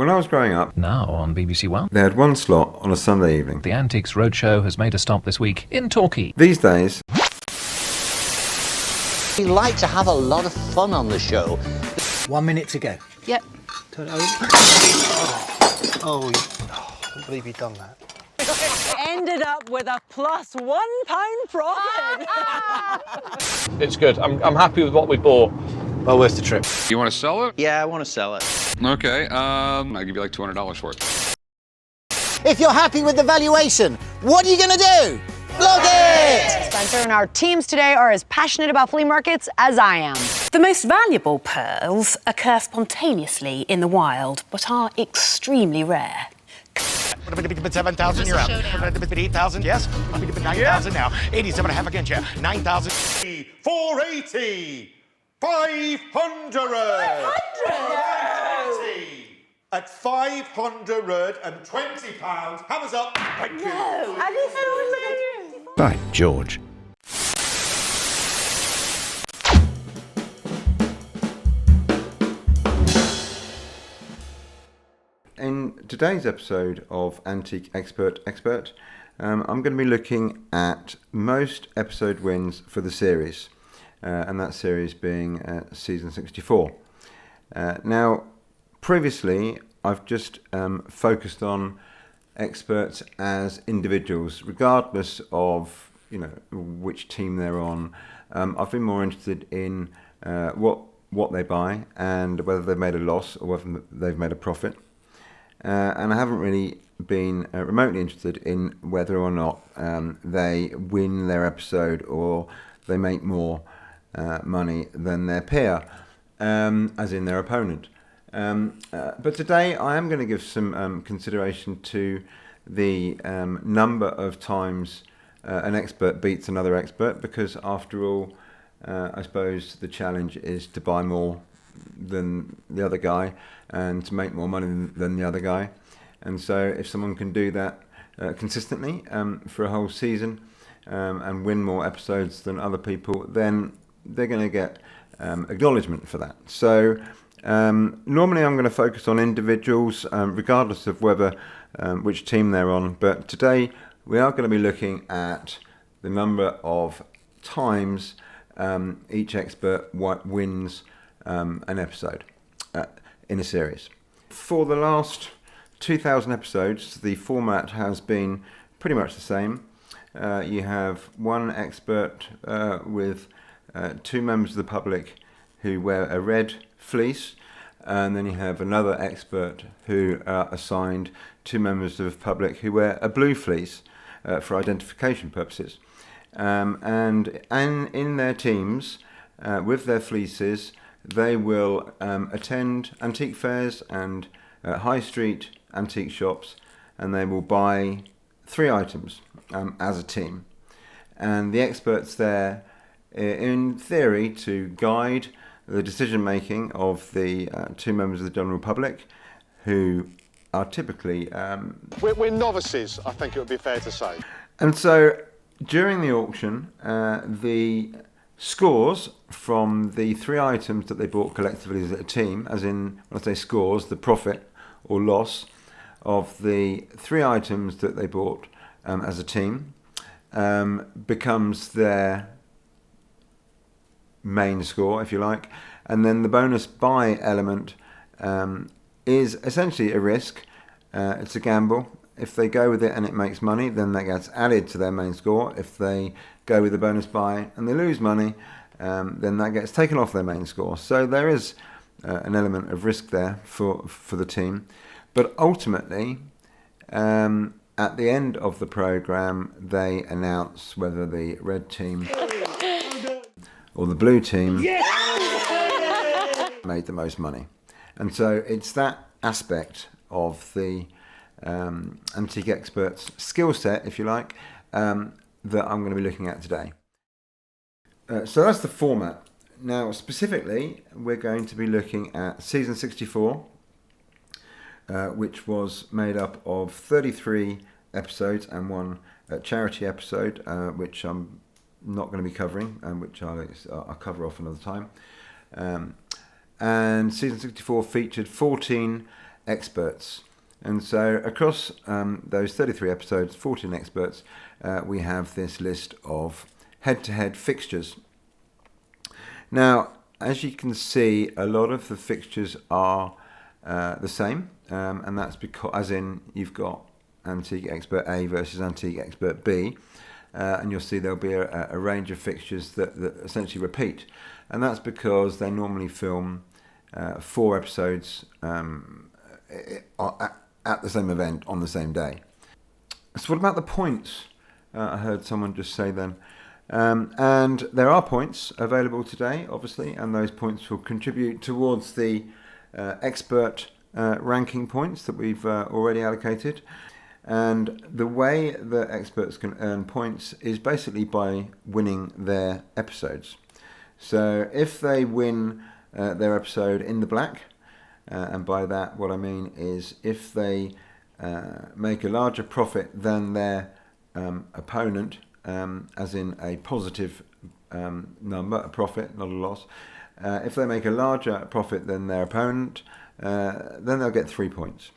When I was growing up, Now on BBC One, they had one slot on a Sunday evening. the Antiques Roadshow has made a stop this week in Torquay. These days, We like to have a lot of fun on the show. 1 minute to go. Yep. Turn it over. I can't believe you've done that. Ended up with a +1 pound profit. It's good. I'm happy with what we bought. Well worth the trip. You want to sell it? Yeah, I want to sell it. Okay, I'll give you like $200 for it. If you're happy with the valuation, what are you going to do? Log it! Spencer and our teams today are as passionate about flea markets as I am. The most valuable pearls occur spontaneously in the wild, but are extremely rare. 7,000, you're out. 8,000, yes. 9,000 now. 87.5 against you. 9,000. 480. 500. 500. At £520. Hammers up. Thank you. By George. in today's episode of Antique Expert, I'm going to be looking at most episode wins for the series, and that series being season 64. Now, previously, I've just focused on experts as individuals, regardless of which team they're on. I've been more interested in what they buy and whether they've made a loss or whether they've made a profit. And I haven't really been remotely interested in whether or not they win their episode or they make more money than their peer, as in their opponent. But today I am going to give some consideration to the number of times an expert beats another expert, because after all, I suppose the challenge is to buy more than the other guy and to make more money than the other guy. And so if someone can do that consistently for a whole season and win more episodes than other people, then they're going to get acknowledgement for that. So normally I'm going to focus on individuals regardless of whether which team they're on, but today we are going to be looking at the number of times each expert wins an episode in a series. For the last 2,000 episodes, the format has been pretty much the same. You have one expert with two members of the public who wear a red fleece, and then you have another expert who are assigned two members of the public who wear a blue fleece for identification purposes. And in their teams, with their fleeces, they will attend antique fairs and high street antique shops, and they will buy 3 items as a team. And the expert's there, in theory, to guide the decision making of the two members of the general public, who are typically We're novices, I think it would be fair to say. And so during the auction, the scores from the 3 items that they bought collectively as a team, as in, when I say scores, the profit or loss of the 3 items that they bought as a team, becomes their main score, if you like. And then the bonus buy element is essentially a risk. It's a gamble. If they go with it and it makes money, then that gets added to their main score. If they go with the bonus buy and they lose money, then that gets taken off their main score. So there is an element of risk there for the team. But ultimately, at the end of the programme, they announce whether the red team or the blue team made the most money. And so it's that aspect of the antique expert's skill set, if you like, that I'm going to be looking at today. So that's the format. Now, specifically, we're going to be looking at season 64, which was made up of 33 episodes and one charity episode, which I'm not going to be covering, which I'll cover off another time. And season 64 featured 14 experts. And so across those 33 episodes, 14 experts, we have this list of head-to-head fixtures. Now, as you can see, a lot of the fixtures are the same, and that's because, as in, you've got Antique Expert A versus Antique Expert B, and you'll see there'll be a range of fixtures that essentially repeat, and that's because they normally film 4 episodes at the same event on the same day. So what about the points? I heard someone just say then. And there are points available today, obviously, and those points will contribute towards the expert ranking points that we've already allocated. And the way that experts can earn points is basically by winning their episodes. So if they win their episode in the black, and by that what I mean is if they make a larger profit than their opponent, as in a positive number, a profit, not a loss. If they make a larger profit than their opponent, then they'll get 3 points.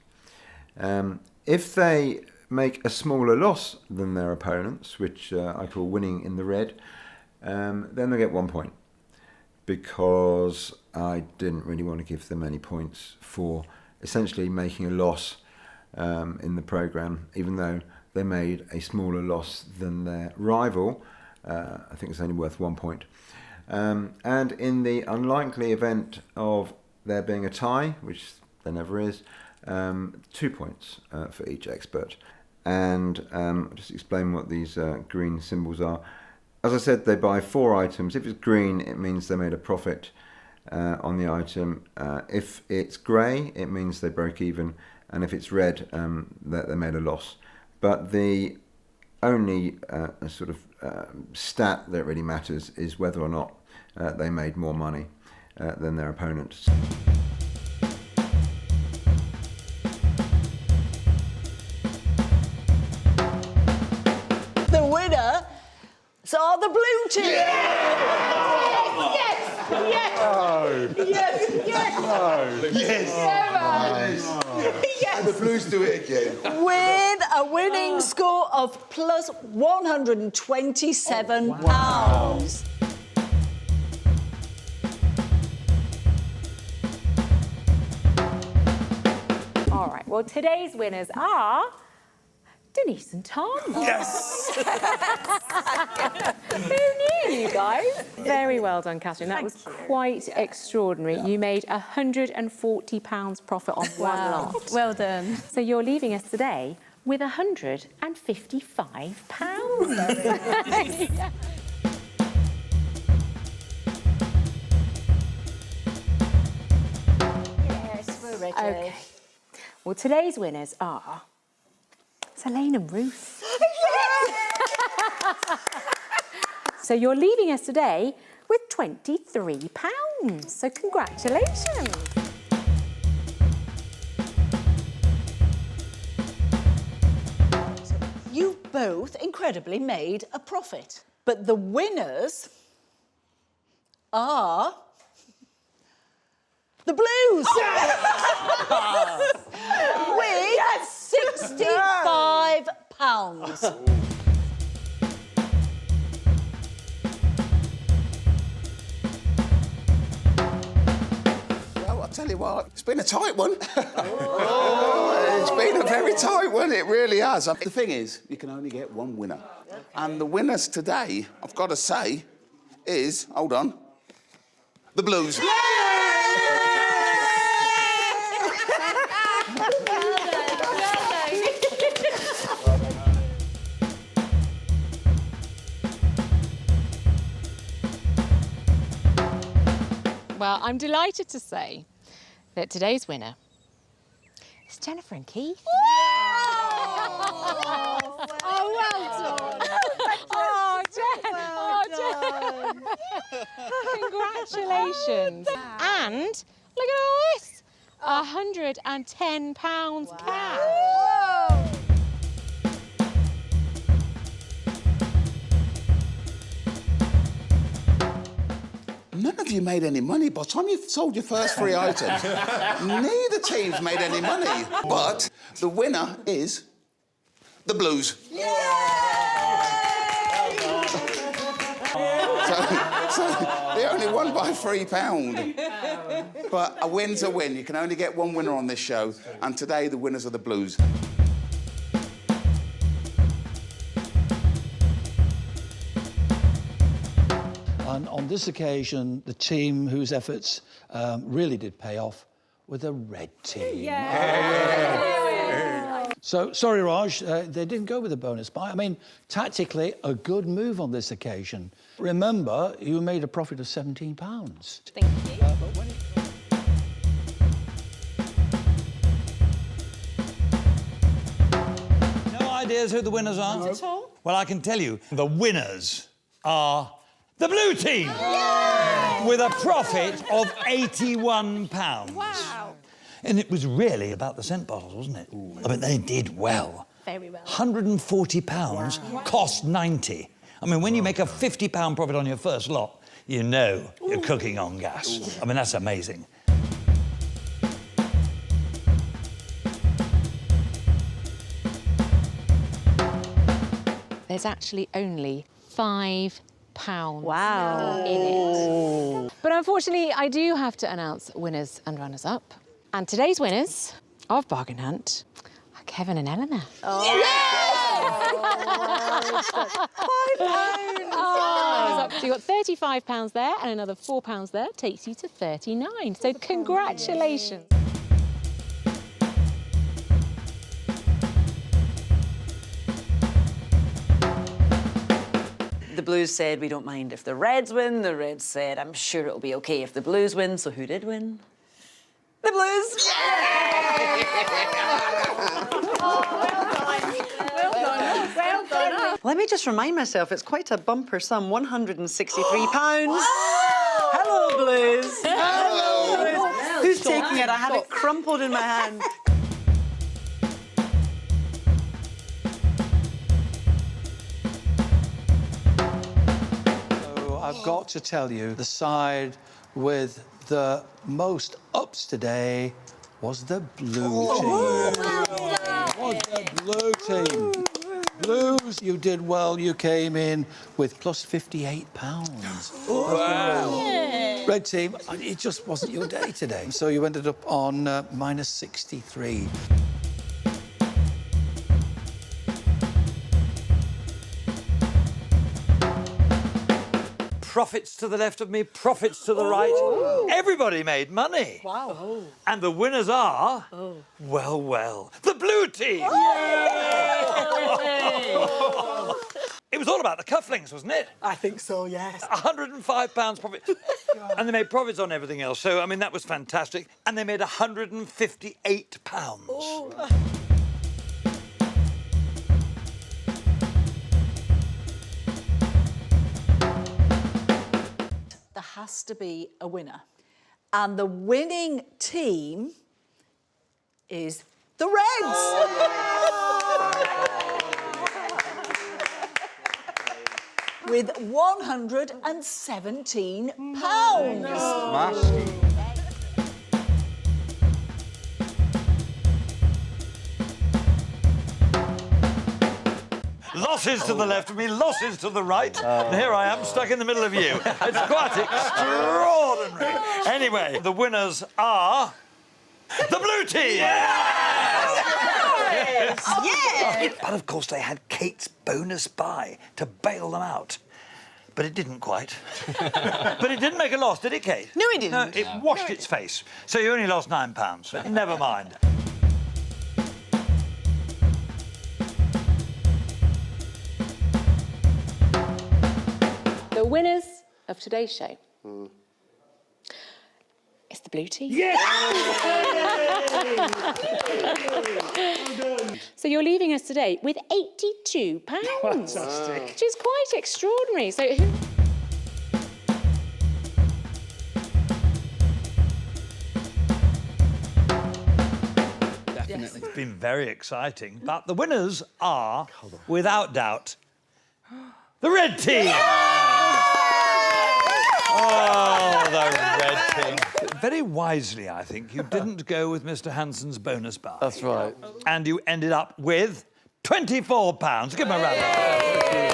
If they make a smaller loss than their opponents, which I call winning in the red, then they'll get 1 point, because I didn't really want to give them any points for essentially making a loss in the programme, even though they made a smaller loss than their rival. I think it's only worth 1 point. And in the unlikely event of there being a tie, which there never is, 2 points for each expert. And I'll just explain what these green symbols are. As I said, they buy 4 items. If it's green, it means they made a profit on the item. If it's grey, it means they broke even. And if it's red, that they made a loss. But the only sort of stat that really matters is whether or not they made more money than their opponents. The winner are the blue team. Yes! And the Blues do it again. With a winning score of plus £127. All right, well, today's winners are Denise and Tom. Yes! Who knew, you guys? Very well done, Catherine. That was quite extraordinary. You made £140 profit on one lot. Well done. So you're leaving us today with £155. Yeah. Yes, we're ready. Okay. Well, today's winners are Elaine and Ruth. So you're leaving us today with £23. So congratulations. You both incredibly made a profit. But the winners are the Blues. With £65. Well, I'll tell you what, it's been a tight one. It's been a very tight one, it really has. The thing is, you can only get one winner. Okay. And the winners today, I've got to say, is, hold on, the Blues. Well, I'm delighted to say that today's winner is Jennifer and Keith. Oh, well done. Oh, Jen! Oh, Jen! Congratulations! And look at all this, £110 cash. None of you made any money. By the time you've sold your first 3 items, neither team's made any money. But the winner is the Blues. So they only won by £3. But a win's a win. You can only get one winner on this show, and today the winners are the Blues. And on this occasion, the team whose efforts really did pay off were the red team. So, sorry, Raj, they didn't go with a bonus buy. I mean, tactically, a good move on this occasion. Remember, you made a profit of £17. Thank you. But when No ideas who the winners are? Not at all. Well, I can tell you, the winners are the blue team! With a profit of £81. Wow. And it was really about the scent bottles, wasn't it? I mean, they did well. Very well. £140 cost 90. I mean, when you make a £50 profit on your first lot, you know you're cooking on gas. I mean, that's amazing. There's actually only £5 Wow. in it. But unfortunately, I do have to announce winners and runners-up. And today's winners of Bargain Hunt are Kevin and Eleanor. Oh, So you got £35 there and another £4 there, takes you to 39. So congratulations. The Blues said we don't mind if the Reds win. The Reds said I'm sure it'll be okay if the Blues win. So who did win? The Blues! Well done. Let me just remind myself, it's quite a bumper sum, £163. Hello, Blues. Hello, Blues. Who's taking it? I have it crumpled in my hand. So I've got to tell you, the side with the most ups today was the blue team. Was the blue team. Blues, you did well. You came in with plus £58. Wow. Red team, it just wasn't your day today. So you ended up on minus 63. Profits to the left of me, profits to the right. Everybody made money. Wow. And the winners are, well, the blue team. It was all about the cufflinks, wasn't it? I think so, yes. £105 profit. And they made profits on everything else. So, I mean, that was fantastic. And they made £158. There has to be a winner. And the winning team is the Reds. With £117. Losses to the left of me, losses to the right. And here I am, stuck in the middle of you. It's quite extraordinary. Anyway, the winners are the blue team. Yes! But of course they had Kate's bonus buy to bail them out. But it didn't quite. But it didn't make a loss, did it, Kate? No, it didn't. No, it washed its face. So you only lost £9. But never mind. The winners of today's show is the blue team. Yes! So you're leaving us today with £82. Fantastic. Which is quite extraordinary. So who... Definitely. It's been very exciting. But the winners are, without doubt, the red team. Oh, the red team. Very wisely, I think, you didn't go with Mr. Hansen's bonus buy. That's right. And you ended up with £24. Give him a round of applause.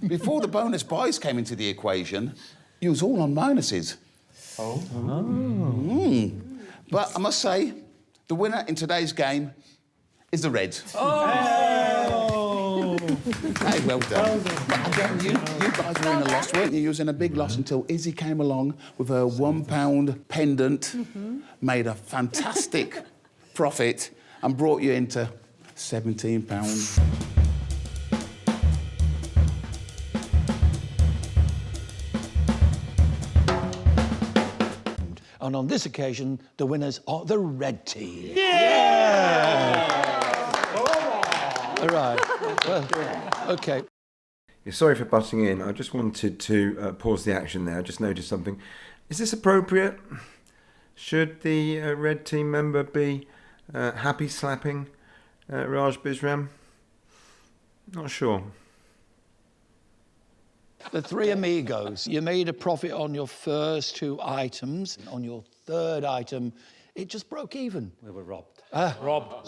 Before the bonus buys came into the equation, you was all on minuses. Oh. But I must say, the winner in today's game is the Reds. Oh! Hey, well done. But again, you guys were in a loss, weren't you? You was in a big loss until Izzy came along with her £1 pendant, made a fantastic profit and brought you into £17. And on this occasion, the winners are the red team. Yeah! All right. Well, OK. Yeah, sorry for butting in. I just wanted to pause the action there. I just noticed something. Is this appropriate? Should the red team member be happy slapping Raj Bisram? Not sure. The three amigos, you made a profit on your first two items. On your third item, it just broke even. We were robbed. Robbed.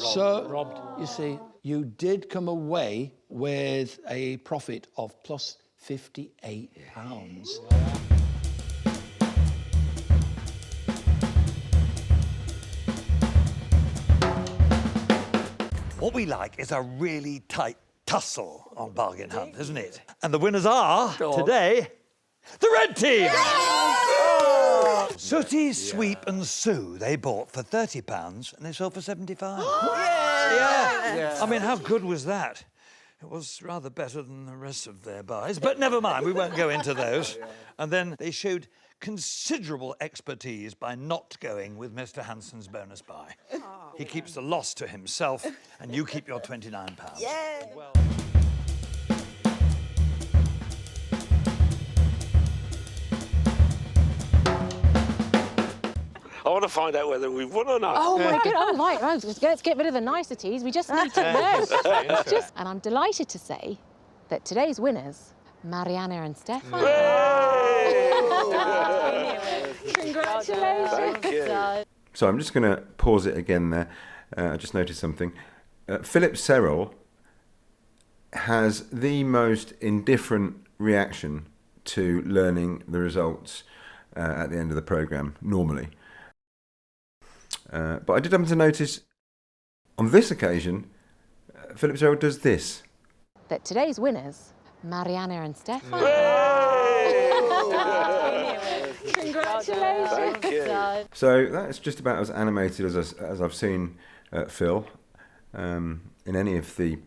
You see, you did come away with a profit of plus £58. What we like is a really tight tussle on Bargain Hunt, isn't it? And the winners are, today, the red team! Sooty, Sweep and Sue, they bought for £30 and they sold for £75. Yeah. I mean, how good was that? It was rather better than the rest of their buys, but never mind, we won't go into those. And then they showed considerable expertise by not going with Mr. Hansen's bonus buy. He keeps the loss to himself, and you keep your £29. Yeah. Well, I want to find out whether we've won or not. Oh, my God. Oh, right. Let's get rid of the niceties. We just need to know. And I'm delighted to say that today's winners, Mariana and Stefan. Congratulations. Thank you. So I'm just going to pause it again there. I just noticed something. Philip Serrell has the most indifferent reaction to learning the results at the end of the programme, normally. But I did happen to notice, on this occasion, Philip Serrell does this. That today's winners, Mariana and Stefan. Congratulations. Thank you. So that's just about as animated as I've seen Phil in any of the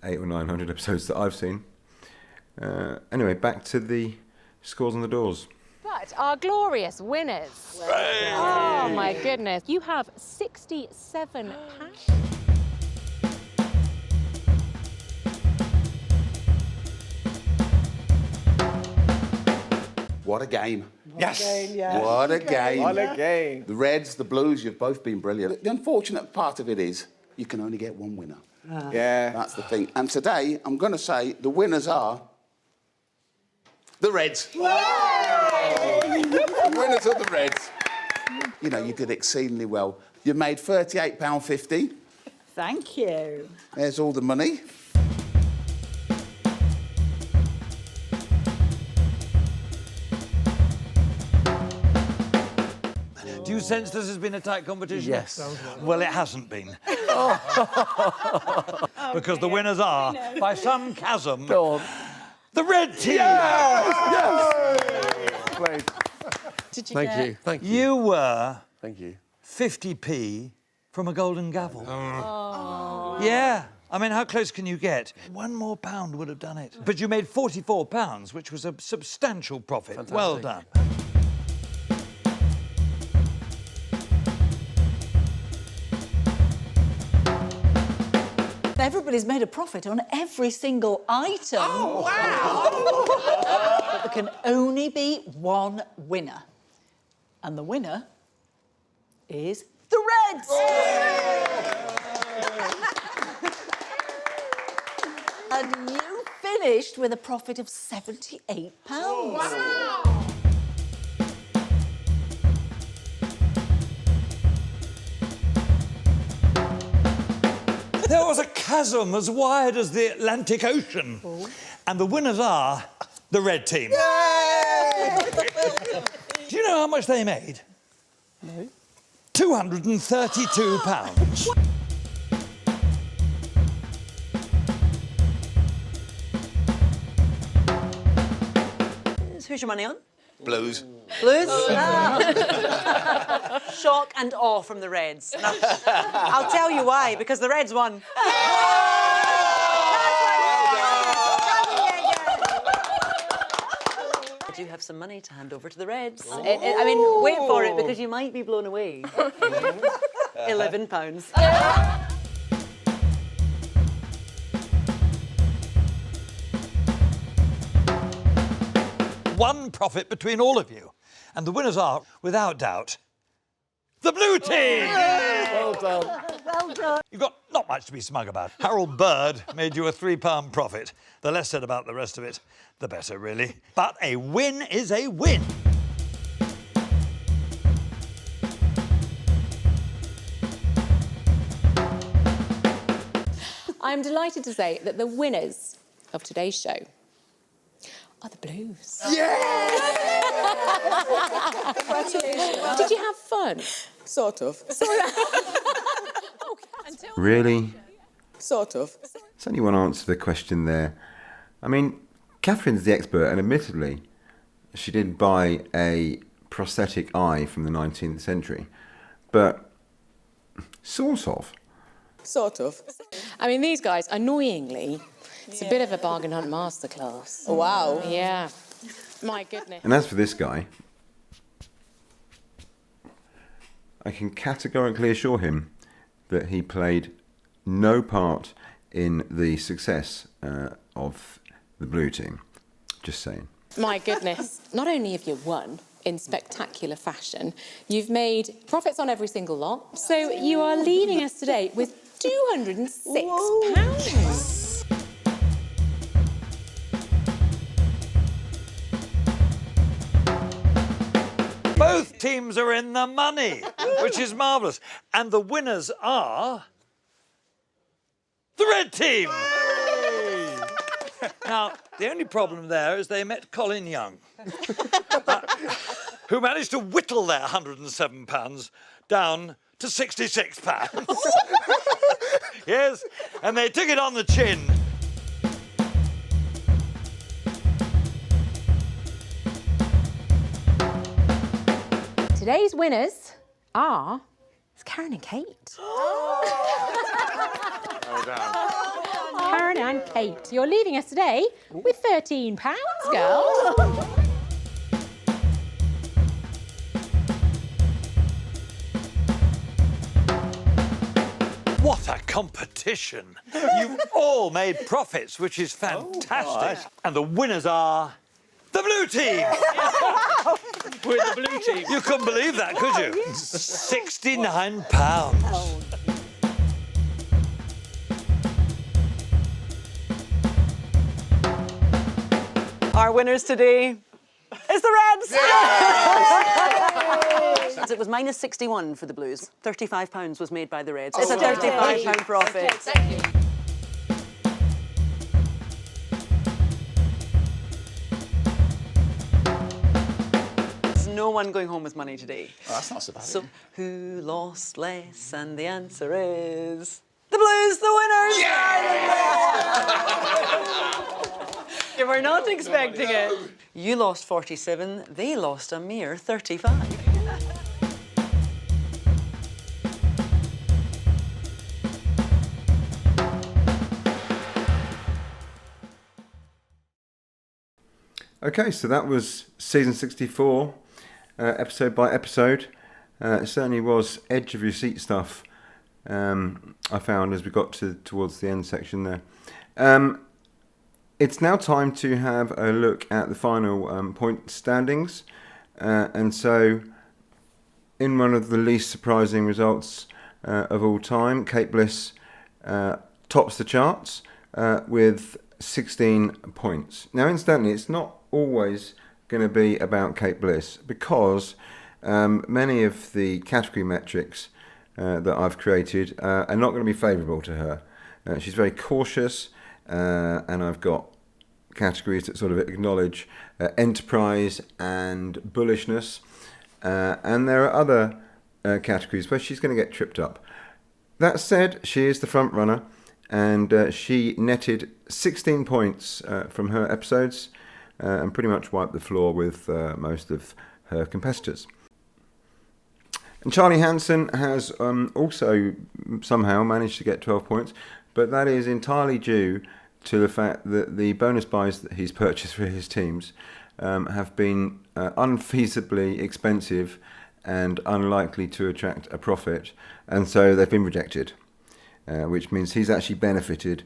800 or 900 episodes that I've seen. Anyway, back to the scores on the doors. But our glorious winners. Oh, my goodness. You have 67 cash. What a game. Yes. What a game. What a game. The Reds, the Blues, you've both been brilliant. The unfortunate part of it is you can only get one winner. Yeah. That's the thing. And today, I'm going to say the winners are the Reds. The winners are the Reds. You know, you did exceedingly well. You made £38.50. Thank you. There's all the money. do you sense this has been a tight competition? Yes. Well, it hasn't been. Because the winners are, by some chasm, the red team. Yes! Did you Thank get... you. Thank you. You were Thank you. 50p from a golden gavel. Oh. Yeah. I mean, how close can you get? £1 more would have done it. But you made £44, which was a substantial profit. Fantastic. Well done. Everybody's made a profit on every single item. Oh, wow! But there can only be one winner. And the winner is the Reds! And you finished with a profit of £78. Wow. There was a chasm as wide as the Atlantic Ocean. And the winners are the red team. Do you know how much they made? No. £232. Who's your money on? Blues. Blues? Shock and awe from the Reds. Now, I'll tell you why, because the Reds won. I do have some money to hand over to the Reds. I mean, wait for it, because you might be blown away. £11. One profit between all of you. And the winners are, without doubt, the blue team! Well done. Well done. You've got not much to be smug about. Harold Bird made you a £3 profit. The less said about the rest of it, the better, really. But a win is a win. I'm delighted to say that the winners of today's show are the Blues. Congratulations. Did you have fun? Sort of. Really? Sort of. Does anyone answer the question there? I mean, Catherine's the expert, and admittedly, she did buy a prosthetic eye from the 19th century, but sort of. Sort of. I mean, these guys, annoyingly, it's a bit of a bargain hunt masterclass. Oh, wow. Yeah. My goodness. And as for this guy, I can categorically assure him that he played no part in the success of the blue team. Just saying. My goodness. Not only have you won in spectacular fashion, you've made profits on every single lot. So you are leaving us today with £206. Both teams are in the money, which is marvellous. And the winners are the red team. Now, the only problem there is they met Colin Young, who managed to whittle their £107 down to £66. Yes, and they took it on the chin. Today's winners are Karen and Kate. Karen and Kate, you're leaving us today with £13, girls. What a competition! You've all made profits, which is fantastic. And the winners are the blue team. We're the blue team. You couldn't believe that, could you? £69. Our winners today is the Reds! It was minus 61 for the Blues. £35 was made by the Reds. It's a £35 profit. Thank you. There's no one going home with money today. Oh, that's not so bad. So, who lost less? And the answer is the Blues, the winners! You were not expecting it. You lost 47, they lost a mere 35. Okay, so that was season 64, episode by episode. It certainly was edge of your seat stuff, I found, as we got towards the end section there. It's now time to have a look at the final point standings. And so, in one of the least surprising results of all time, Kate Bliss tops the charts with 16 points. Now, incidentally, it's not always going to be about Kate Bliss, because many of the category metrics that I've created are not going to be favourable to her. She's very cautious, and I've got categories that sort of acknowledge enterprise and bullishness, and there are other categories where she's going to get tripped up. That said, she is the front runner, and she netted 16 points from her episodes and pretty much wiped the floor with most of her competitors. And Charlie Hanson has also somehow managed to get 12 points, but that is entirely due to the fact that the bonus buys that he's purchased for his teams have been unfeasibly expensive and unlikely to attract a profit, and so they've been rejected, which means he's actually benefited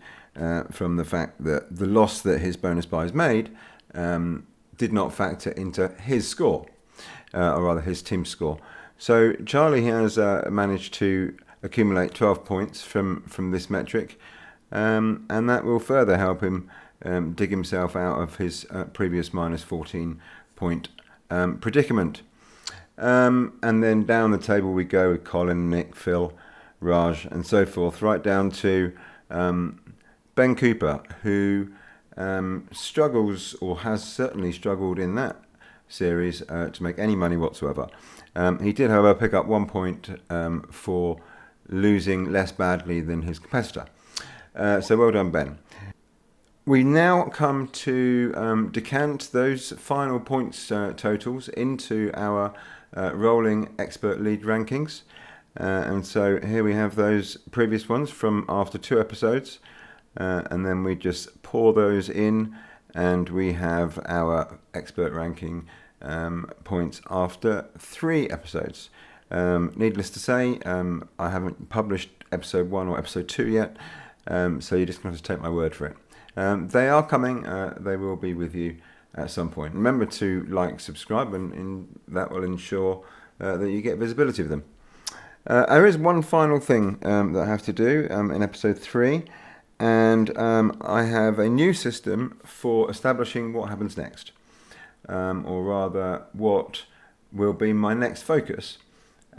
from the fact that the loss that his bonus buys made did not factor into his score, or rather his team's score. So Charlie has managed to accumulate 12 points from this metric, and that will further help him dig himself out of his previous minus 14 point predicament. And then down the table we go with Colin, Nick, Phil, Raj, and so forth, right down to Ben Cooper, who struggles, or has certainly struggled in that series to make any money whatsoever. He did, however, pick up 1 point for losing less badly than his competitor. So well done, Ben. We now come to decant those final points totals into our rolling expert lead rankings. And so here we have those previous ones from after 2 episodes. And then we just pour those in, and we have our expert ranking points after 3 episodes. Needless to say, I haven't published episode 1 or episode 2 yet, so you're just going to have to take my word for it. They are coming. They will be with you at some point. Remember to like, subscribe, and that will ensure that you get visibility of them. There is one final thing that I have to do in episode 3, and I have a new system for establishing what happens next, or rather what will be my next focus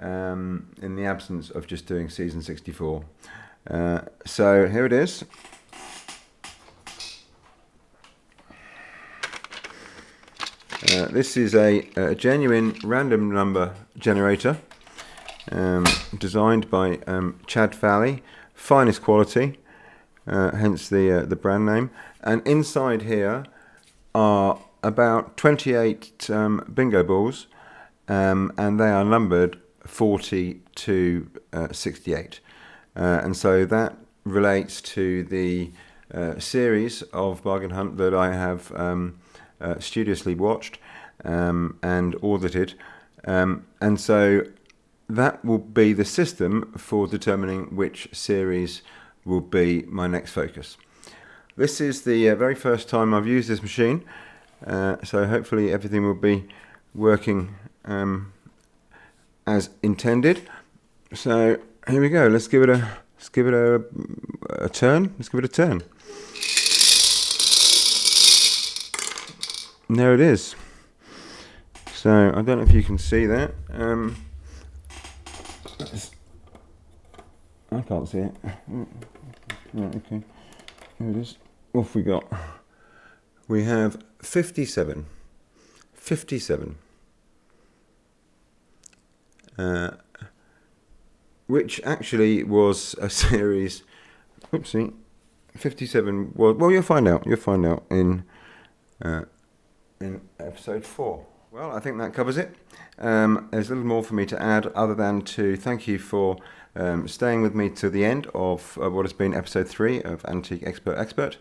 in the absence of just doing season 64. So here it is. This is a genuine random number generator designed by Chad Fowley, finest quality, hence the brand name. And inside here are about 28 bingo balls, and they are numbered 40 to 68. And so that relates to the series of Bargain Hunt that I have studiously watched and audited. And so that will be the system for determining which series will be my next focus. This is the very first time I've used this machine, so hopefully everything will be working as intended. So here we go. Let's give it a turn. Let's give it a turn. And there it is. So I don't know if you can see that. I can't see it. Right, okay. Here it is. What have we got? We have 57. 57. Which actually was a series. Oopsie. 57 was. Well, you'll find out. You'll find out in episode 4. Well, I think that covers it. There's little more for me to add other than to thank you for staying with me to the end of what has been episode 3 of Antique Expert,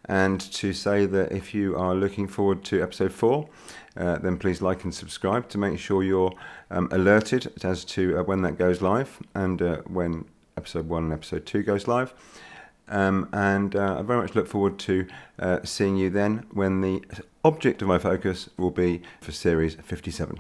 and to say that if you are looking forward to episode 4, then please like and subscribe to make sure you're alerted as to when that goes live, and when episode 1 and episode 2 goes live. And I very much look forward to seeing you then, when the object of my focus will be for series 57.